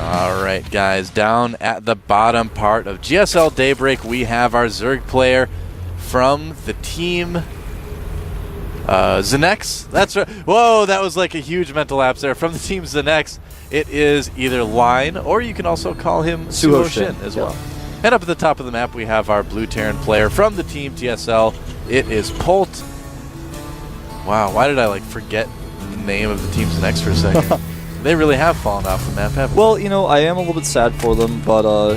All right, guys, down at the bottom part of GSL Daybreak, we have our Zerg player from the team Zenex. That's right. Whoa, that was like a huge mental lapse there. From the team Zenex, it is either Line, or you can also call him Suho Shin as well. And up at the top of the map, we have our Blue Terran player from the team TSL. It is Polt. Wow, why did I like forget the name of the team Zenex for a second? They really have fallen off the map, haven't they? Well, you know, I am a little bit sad for them, but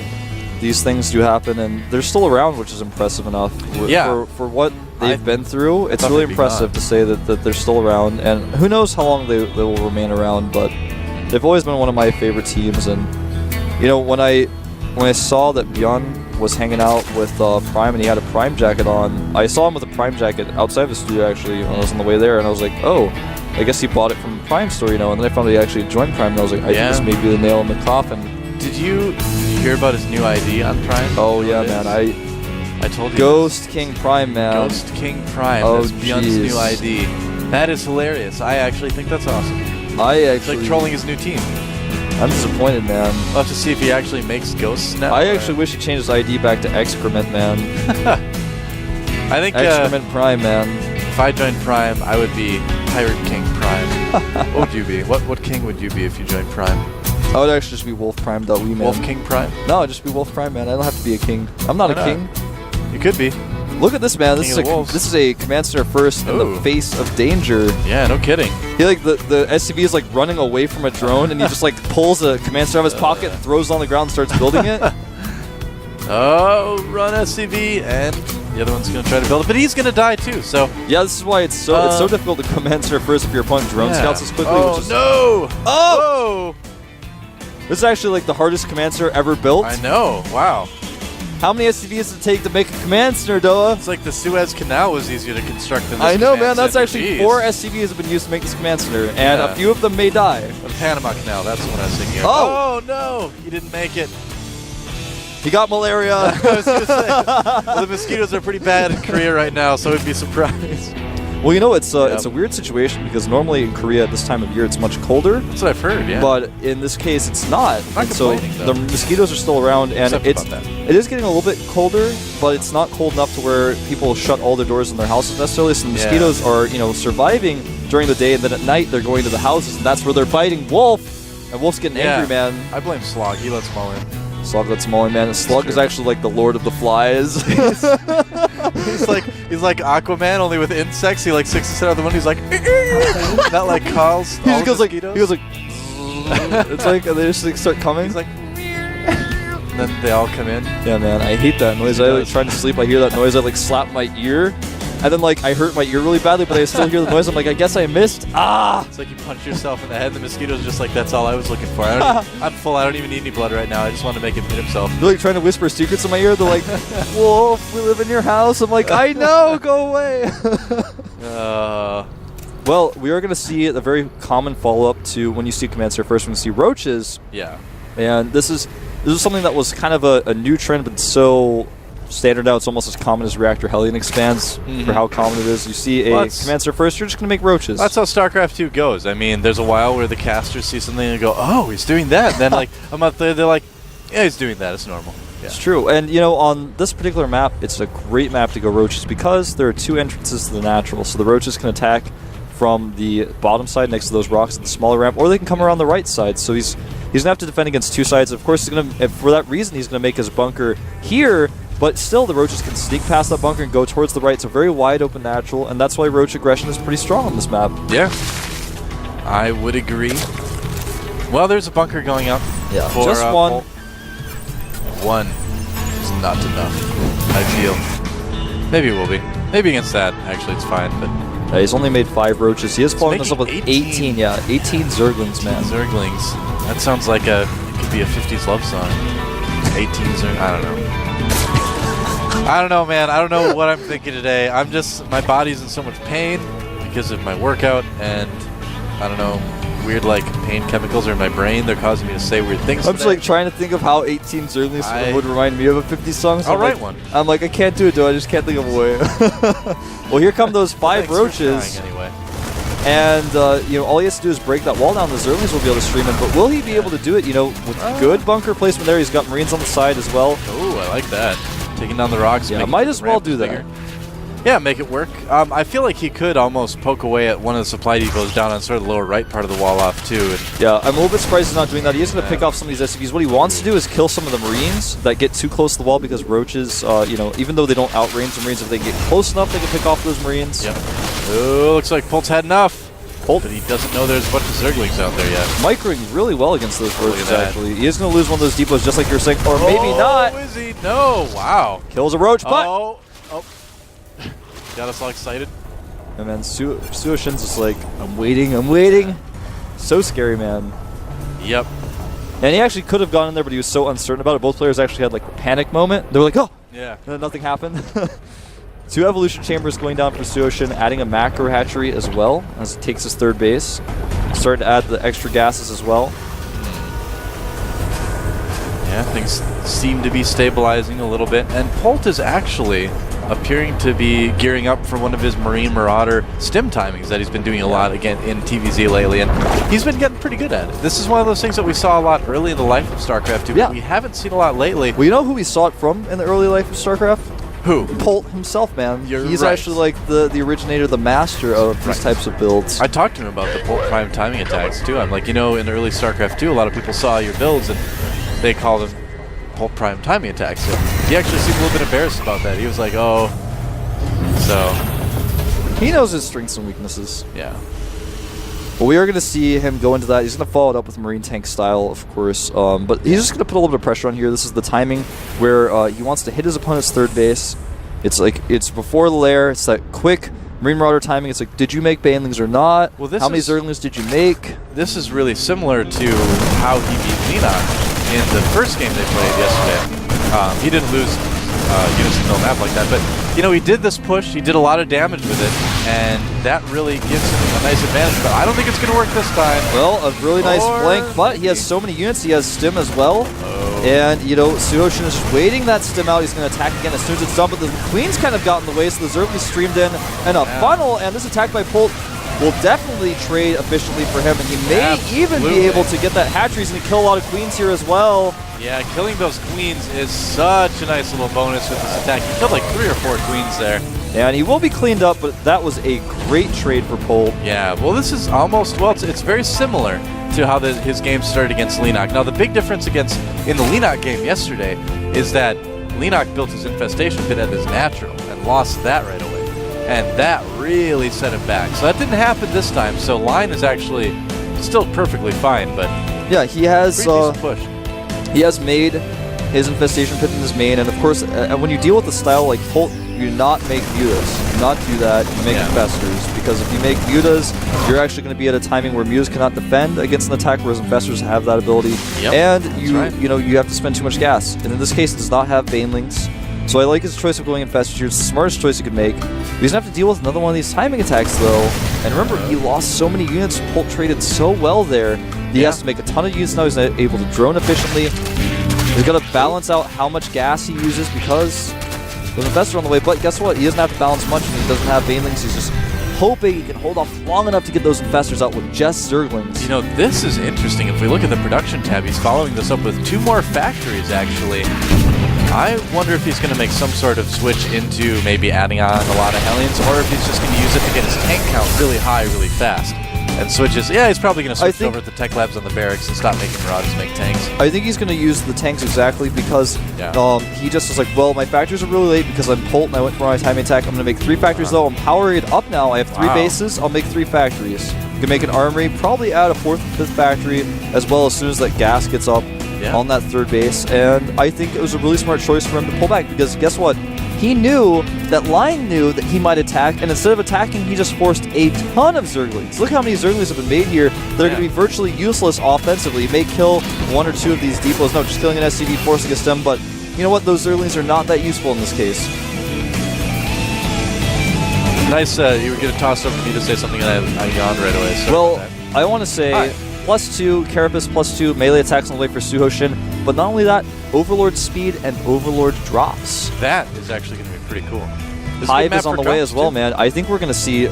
these things do happen, and they're still around, which is impressive enough. Yeah. For what they've been through, it's really impressive to say that they're still around, and who knows how long they will remain around, but they've always been one of my favorite teams. And, you know, when I saw that Bjorn was hanging out with Prime and he had a Prime jacket on, I saw him with a Prime jacket outside of the studio, actually, when I was on the way there, and I was like, oh, I guess he bought it from the Prime store, you know, and then I found that he actually joined Prime, and I was like, I think this may be the nail in the coffin. Did you hear about his new ID on Prime? Oh, yeah, man. I told you. Ghost King Prime, man. Ghost King Prime. Oh, that's Bjorn's new ID. That is hilarious. I actually think that's awesome. It's like trolling his new team. I'm disappointed, man. We'll have to see if he actually makes ghosts now. I actually wish he changed his ID back to Excrement, man. I think Excrement Prime, man. If I joined Prime, I would be Pirate King Prime. What would you be? What king would you be if you joined Prime? I would actually just be Wolf Prime.we, man. Wolf King Prime? No, I'd just be Wolf Prime, man. I don't have to be a king. I'm not a king. You could be. Look at this, man. This is a Command Center first in the face of danger. Yeah, no kidding. He like the SCV is like running away from a drone, and he just like pulls a Command Center out of his pocket, and throws it on the ground, and starts building it. Oh, run SCV, and the other one's going to try to build it, but he's going to die too. So yeah, this is why it's so difficult to Command Center first if your opponent drone scouts as quickly. Oh, which is, no! Oh! This is actually like the hardest Command Center ever built. I know. Wow. How many SCVs does it take to make a Command Center, Doa? It's like the Suez Canal was easier to construct than this. I know, man. That's Center. actually 4 SCVs have been used to make this Command Center, and a few of them may die. The Panama Canal, that's the one I was thinking of. Oh! Oh, no! He didn't make it. He got malaria. I was going to say, well, the mosquitoes are pretty bad in Korea right now, so I'd be surprised. Well, you know, it's a weird situation because normally in Korea at this time of year it's much colder. That's what I've heard, yeah. But in this case, it's not. So the mosquitoes are still around, and it is getting a little bit colder, but it's not cold enough to where people shut all their doors in their houses necessarily. So the mosquitoes are, you know, surviving during the day, and then at night they're going to the houses, and that's where they're biting Wolf. And Wolf's getting angry, man. I blame Slog. He lets them all in. Slug lets them all in, man. Slug is actually like the Lord of the Flies. he's like Aquaman, only with insects. He like 6% of the one. He's like, not like calls. He goes like, it's like, and they just like start coming. He's like, and then they all come in. Yeah, man, I hate that noise. I like trying to sleep. I hear that noise. I like slap my ear, and then like I hurt my ear really badly, but I still hear the noise. I'm like, I guess I missed. It's like you punch yourself in the head. The mosquito's just like, that's all I was looking for. I'm full. I don't even need any blood right now. I just want to make him hit himself. They're like trying to whisper secrets in my ear. They're like, Wolf, we live in your house. I'm like, I know, go away. Well, we are going to see a very common follow-up to when you see Command Center first, when you see roaches. Yeah. And this is something that was kind of a new trend, but so standard now. It's almost as common as Reactor Hellion expands for how common it is. You see a Command Center first, you're just going to make roaches. That's how StarCraft 2 goes. I mean, there's a while where the casters see something and go, oh, he's doing that. And then like a month later, they're like, yeah, he's doing that. It's normal. Yeah. It's true. And, you know, on this particular map, it's a great map to go roaches because there are 2 entrances to the natural. So the roaches can attack from the bottom side next to those rocks at the smaller ramp, or they can come around the right side. So he's going to have to defend against 2 sides. Of course, for that reason, he's going to make his bunker here, but still the roaches can sneak past that bunker and go towards the right. It's a very wide open natural, and that's why roach aggression is pretty strong on this map. Yeah, I would agree. Well, there's a bunker going up. Yeah, just one. One is not enough, I feel. Maybe it will be. Maybe against that, actually, it's fine, but... he's only made 5 roaches. He is following us up with 18. Yeah, 18 Zerglings, man. 18 Zerglings. That sounds like it could be a 50s love song. 18 Zerglings. I don't know. I don't know, man. I don't know what I'm thinking today. My body's in so much pain because of my workout, and I don't know, weird like pain chemicals are in my brain. They're causing me to say weird things. I'm just like trying to think of how 18 Zerglings would remind me of a 50s song. So I'll write one. I'm like, I can't do it, though. I just can't think of a way. Well, here come those 5 roaches. Anyway. And, you know, all he has to do is break that wall down. The Zerglings will be able to stream him. But will he be able to do it? You know, with good bunker placement there, he's got Marines on the side as well. Oh, I like that. Taking down the rocks. Yeah, might as well do that. Yeah, make it work. I feel like he could almost poke away at one of the supply depots down on sort of the lower right part of the wall off, too. And yeah, I'm a little bit surprised he's not doing that. He is going to pick off some of these SCVs. What he wants to do is kill some of the Marines that get too close to the wall because roaches, you know, even though they don't outrange the Marines, if they get close enough, they can pick off those Marines. Yep. Oh, looks like Polt's had enough. Polt, but he doesn't know there's a bunch of Zerglings out there yet. Microing really well against those roaches, actually. He is going to lose one of those depots, just like you were saying, or maybe not. Oh, is he? No, wow. Kills a roach, but... Oh. Got us all excited. And then Suoshin's just like, I'm waiting. So scary, man. Yep. And he actually could have gone in there, but he was so uncertain about it. Both players actually had like a panic moment. They were like, oh! Yeah. And then nothing happened. 2 evolution chambers going down for Suoshin, adding a macro hatchery as well as he takes his third base. Starting to add the extra gases as well. Yeah, things seem to be stabilizing a little bit. And Polt is actually appearing to be gearing up for one of his Marine Marauder stim timings that he's been doing a lot again in TVZ lately, and he's been getting pretty good at it. This is one of those things that we saw a lot early in the life of StarCraft 2, but we haven't seen a lot lately. Well, you know who we saw it from in the early life of StarCraft? Who? Polt himself, man. He's right. actually like the originator, the master of these types of builds. I talked to him about the Polt Prime timing attacks too. I'm like, you know, in the early StarCraft 2, a lot of people saw your builds and they called them Polt Prime timing attacks. And he actually seemed a little bit embarrassed about that. He was like, oh. So he knows his strengths and weaknesses. Yeah. But we are going to see him go into that. He's going to follow it up with Marine tank style, of course. But he's just going to put a little bit of pressure on here. This is the timing where he wants to hit his opponent's third base. It's like, it's before the lair. It's that quick Marine Marauder timing. It's like, did you make Banelings or not? Well, how many Zerglings did you make? This is really similar to how he beat Leenock in the first game they played yesterday. He didn't lose units in the map like that, but you know, he did this push, he did a lot of damage with it, and that really gives him a nice advantage, but I don't think it's going to work this time. Well, a really nice flank, but he has so many units, he has stim as well, and, you know, Suoshin is just waiting that stim out, he's going to attack again as soon as it's done, but the Queen's kind of got in the way, so the Zerglings streamed in, and a funnel, and this attack by Polt will definitely trade efficiently for him, and he may even be able to get that hatchery. He's going to kill a lot of Queens here as well. Yeah, killing those Queens is such a nice little bonus with this attack. He killed like 3 or 4 Queens there. Yeah, and he will be cleaned up, but that was a great trade for Polt. Yeah, well, this is almost, well, it's very similar to how his game started against Leenock. Now, the big difference in the Leenock game yesterday is that Leenock built his infestation pit at his natural and lost that right away. And that really set him back. So that didn't happen this time. So Line is actually still perfectly fine, but yeah, he has push. He has made his infestation pit in his main, and of course, when you deal with a style like Polt, you do not make mutas. Do not do that. You make infestors, because if you make mutas, you're actually going to be at a timing where mutas cannot defend against an attack, whereas infestors have that ability. And you know, you have to spend too much gas. And in this case, it does not have Banelings. So I like his choice of going infestors here. It's the smartest choice he could make. He's going to have to deal with another one of these timing attacks, though. And remember, he lost so many units. Polt traded so well there. He has to make a ton of units now. He's not able to drone efficiently. He's got to balance out how much gas he uses because there's an infestor on the way. But guess what? He doesn't have to balance much when he doesn't have Banelings. He's just hoping he can hold off long enough to get those infestors out with just Zerglings. You know, this is interesting. If we look at the production tab, he's following this up with 2 more factories, actually. I wonder if he's going to make some sort of switch into maybe adding on a lot of Hellions, or if he's just going to use it to get his tank count really high, really fast. And switches, yeah, he's probably going to switch over to the tech labs on the barracks and stop making Marauders make tanks. I think he's going to use the tanks exactly because he just was like, well, my factories are really late because I'm Polt and I went for my timing attack. I'm going to make 3 factories though. I'm powering it up now. I have 3 bases. I'll make 3 factories. You can make an armory, probably add a 4th and 5th factory as well as soon as that gas gets up on that 3rd base. And I think it was a really smart choice for him to pull back because guess what? He knew that Lion knew that he might attack, and instead of attacking, he just forced a ton of Zerglings. Look how many Zerglings have been made here. They're going to be virtually useless offensively. You may kill 1 or 2 of these depots. No, just killing an SCV, forcing a stem, but you know what? Those Zerglings are not that useful in this case. Nice, you were going to toss over to me to say something and I yawned right away. Well, I want to say +2, Carapace +2, melee attacks on the way for Suoshin, but not only that, Overlord speed and Overlord drops. That is actually going to be pretty cool. Hive is on the way as well, man. I think we're going to see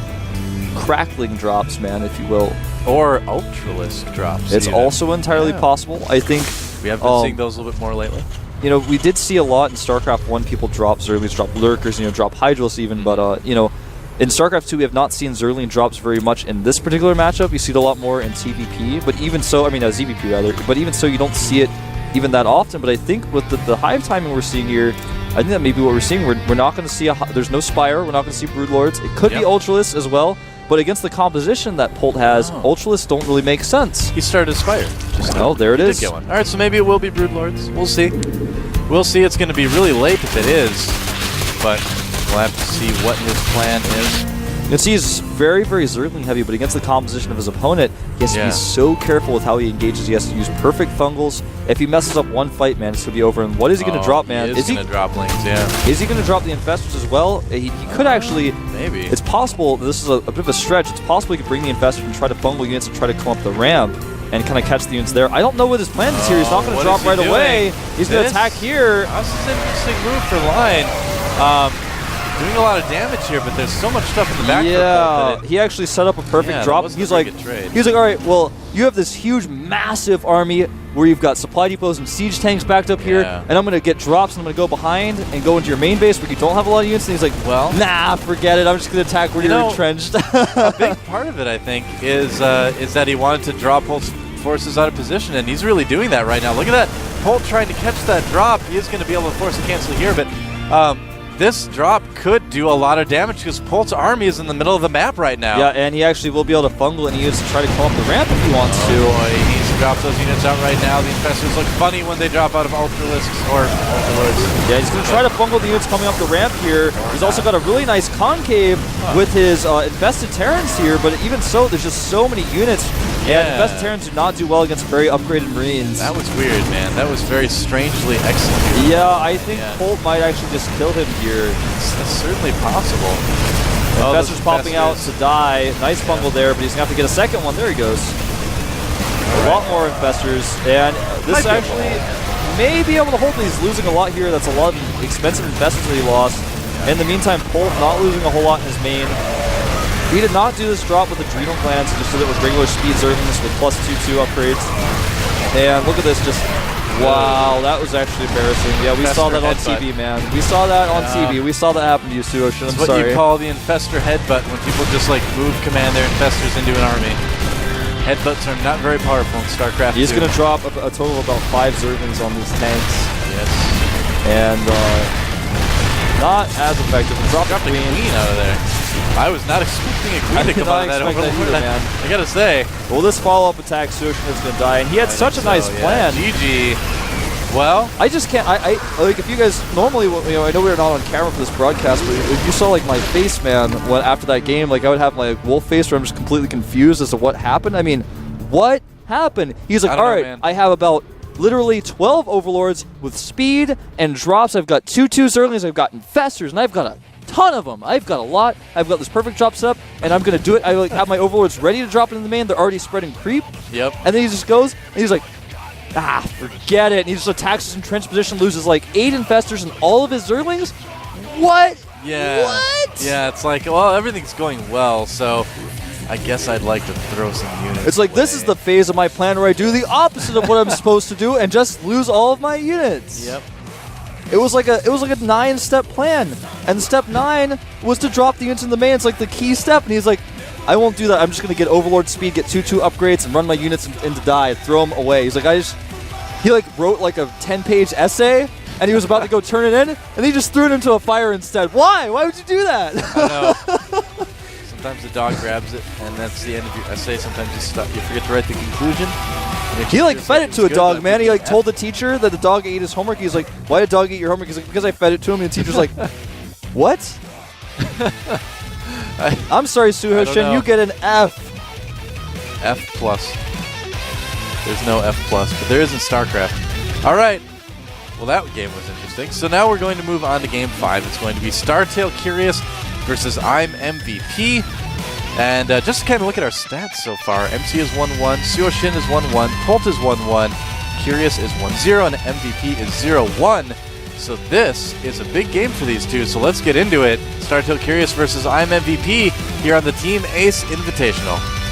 crackling drops, man, if you will. Or Ultralisk drops. It's even. also entirely possible. I think we have been seeing those a little bit more lately. You know, we did see a lot in StarCraft 1 people drop Zerlings, drop Lurkers, you know, drop Hydralisks even, but, you know, in StarCraft 2 we have not seen Zerling drops very much in this particular matchup. You see it a lot more in TVP, but even so, I mean, ZVP rather, but even so you don't see it even that often. But I think with the Hive timing we're seeing here, I think that maybe what we're seeing, we're not going to see there's no Spire, we're not going to see Broodlords. It could be Ultralisk as well, but against the composition that Polt has, Ultralisk don't really make sense. He started Spire. There it is. All right, so maybe it will be Broodlords. We'll see. We'll see. It's going to be really late if it is, but we'll have to see what his plan is. You can see he's very, very Zergling heavy, but against the composition of his opponent, he has to be so careful with how he engages. He has to use perfect fungals. If he messes up one fight, man, it's going to be over. And what is he going to drop, man? Is he going to drop Lings, yeah. Is he going to drop the Infestors as well? He could actually... Maybe. It's possible, this is a bit of a stretch, it's possible he could bring the Infestors and try to fungal units and try to come up the ramp and kind of catch the units there. I don't know what his plan is here. He's not going to drop right away. He's going to attack here. This is an interesting move for Line. Doing a lot of damage here, but there's so much stuff in the back. Yeah, he actually set up a perfect drop. He's like, all right, well, you have this huge, massive army where you've got supply depots and siege tanks backed up here, and I'm going to get drops, and I'm going to go behind and go into your main base where you don't have a lot of units. And he's like, well, nah, forget it. I'm just going to attack where you're entrenched. A big part of it, I think, is that he wanted to draw Polt's forces out of position, and he's really doing that right now. Look at that. Polt trying to catch that drop. He is going to be able to force a cancel here, but this drop could do a lot of damage because Polt's army is in the middle of the map right now. Yeah, and he actually will be able to fungal and he needs to try to come up the ramp if he wants to. Boy, he needs to drop those units out right now. The Infestors look funny when they drop out of Ultralisks or Ultralords. Yeah, he's going to try to fungal the units coming up the ramp here. He's also got a really nice concave with his Infested Terrans here, but even so, there's just so many units. And Infested Terrans do not do well against very upgraded Marines. That was weird, man. That was very strangely executed. Yeah, I think Polt might actually just kill him here. That's certainly possible. Infestor's popping out to die. Nice fungal there, but he's going to have to get a second one. There he goes. A lot more Infestors. And this actually may be able to hold. He's losing a lot here. That's a lot of expensive Infestors that he lost. In the meantime, Polt not losing a whole lot in his main. He did not do this drop with Adrenal Glands. He just did it with regular speed Zerglings with plus 2/2 upgrades. And look at this, just wow, that was actually embarrassing. Yeah, we saw that on TV, man. We saw that on TV. We saw that happen to you, Suoshin. I'm sorry. That's what you call the Infestor headbutt when people just like move command their Infestors into an army. Headbutts are not very powerful in StarCraft 2. He's going to drop a total of about 5 Zerglings on these tanks. Yes. And not as effective. Dropped the queen out of there. I was not expecting a queen to come out of that overlord, man. I gotta say. Well, this follow-up attack, Suoshin is going to die, and he had such a nice plan. GG. Well, I just can't. I like if you guys normally, I know we're not on camera for this broadcast, but if you saw like my face, man, when after that game, like I would have my wolf face where I'm just completely confused as to what happened. I mean, what happened? He's like, all right, I have about literally 12 overlords with speed and drops. I've got 2/2 Zerglings. I've got Infestors, and I've got a ton of them. I've got a lot. I've got this perfect drop set up, and I'm gonna do it. I like have my overlords ready to drop into the main. They're already spreading creep. Yep. And then he just goes, and he's like, forget it. And he just attacks his entrenched position, loses like 8 Infestors and all of his Zerglings. What? Yeah. What? Yeah, it's like, well, everything's going well, so I guess I'd like to throw some units. It's like away. This is the phase of my plan where I do the opposite of what I'm supposed to do and just lose all of my units. Yep. It was like a 9-step plan, and step 9 was to drop the units in the main. It's like the key step, and he's like, I won't do that. I'm just gonna get Overlord speed, get 2/2 upgrades, and run my units into die, throw them away. He's like, he like wrote like a 10-page essay, and he was about to go turn it in, and he just threw it into a fire instead. Why? Why would you do that? I know. Sometimes the dog grabs it, and that's the end of your essay. Sometimes you forget to write the conclusion. He like fed it to a dog, man. He like told the teacher that the dog ate his homework. He's like, why did the dog eat your homework? He's like, because I fed it to him. And the teacher's like, what? I'm sorry, Suoshin, you get an F. F+. There's no F+, but there is in StarCraft. All right. Well, that game was interesting. So now we're going to move on to Game 5. It's going to be Startail Curious versus I'm MVP. And just to kind of look at our stats so far, MC is 1-1, Suoshin is 1-1, Polt is 1-1, Curious is 1-0, and MVP is 0-1. So this is a big game for these two, so let's get into it. Star Till Curious versus I'm MVP here on the Team Ace Invitational.